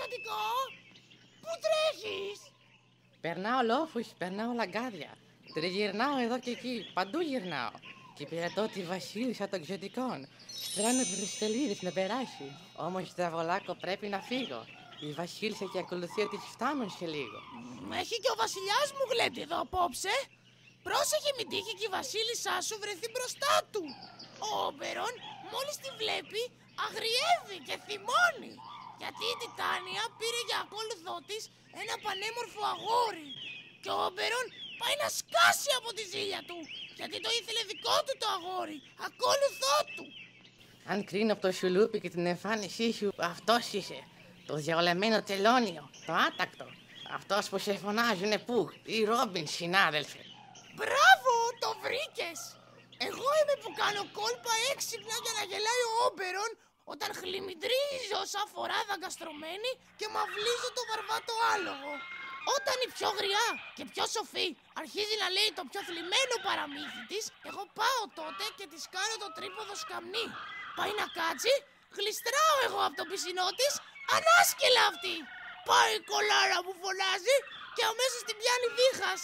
εξωτικό! Πού τρέχεις? Περνάω λόφους, περνάω λαγκάδια. Τριγυρνάω εδώ και εκεί, παντού γυρνάω. Και υπηρετώ τη βασίλισσα των εξωτικών. Στρώνω μπροστελίδες να περάσει. Όμως Στραβολάκο πρέπει να φύγω. Η βασίλισσα και η ακολουθία της φτάνουν σε λίγο. Έχει και ο βασιλιάς μου γλέντι εδώ απόψε. Πρόσεχε μην τύχει και η βασίλισσά σου βρεθεί μπροστά του. Ο Όμπερον μόλις τη βλέπει αγριεύει και θυμώνει. Γιατί η Τιτάνια πήρε για ακόλουθό της ένα πανέμορφο αγόρι. Και ο Όμπερον πάει να σκάσει από τη ζήλια του. Γιατί το ήθελε δικό του το αγόρι, ακόλουθό του. Αν κρίνω από το σουλούπι και την εμφάνισή σου, αυτός είσαι. Το διαολεμένο τελώνιο, το άτακτο. Αυτός που σε φωνάζουνε που, η Ρόμπιν, συνάδελφε. Μπράβο, το βρήκες! Εγώ είμαι που κάνω κόλπα έξυπνα για να γελάει ο Όμπερον όταν χλιμιντρίζω σαν φορά δαγκαστρωμένη και μαυλίζω το βαρβάτο άλογο. Όταν η πιο γριά και πιο σοφή αρχίζει να λέει το πιο θλιμμένο παραμύθι της, εγώ πάω τότε και της κάνω το τρίποδο σκαμνί. Πάει να κάτσει, γλιστράω εγώ από το πισινό της, ανάσκελα αυτή. Πάει η κολάρα που φωνάζει και αμέσως την πιάνει δίχας.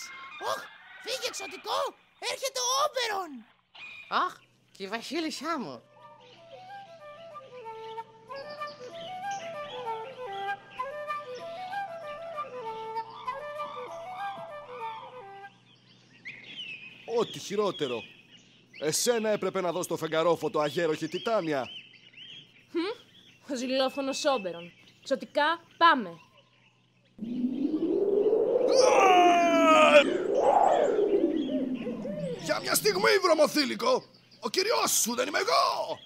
Οχ, φύγε εξωτικό, έρχεται ο Όμπερον. Αχ, και η βασίλισσά μου. Ό,τι χειρότερο. Εσένα έπρεπε να δώσει το φεγγαρόφωτο, αγέροχη Τιτάνια. Ο ζηλόφωνος Όμπερον. Ξωτικά, πάμε. Για μια στιγμή, βρωμοθήλικο. Ο κυριός σου δεν είμαι εγώ.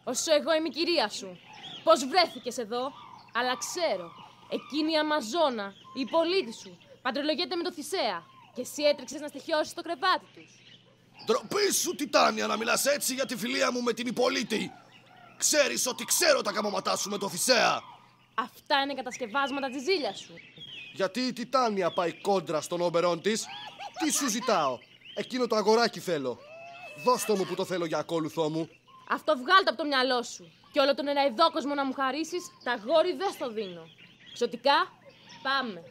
Όσο εγώ είμαι η κυρία σου. Πώς βρέθηκες εδώ? Αλλά ξέρω, εκείνη η Αμαζόνα, η πολίτη σου, παντρολογείται με το Θησέα. Και εσύ έτρεξες να στοιχιώσεις το κρεβάτι τους. Ντροπή σου, Τιτάνια, να μιλάς έτσι για τη φιλία μου με την Ιππολίτη. Ξέρεις ότι ξέρω τα καμώματά σου με το Θησέα. Αυτά είναι κατασκευάσματα της ζήλιας σου. Γιατί η Τιτάνια πάει κόντρα στον Όμπερον της. Τι σου ζητάω? Εκείνο το αγοράκι θέλω. Δώσ' το μου που το θέλω για ακόλουθό μου. Αυτό βγάλ' το από το μυαλό σου. Και όλο τον εραϊδόκοσμο να μου χαρίσεις, τα γόρι δεν στο δίνω. Ξωτικά, πάμε.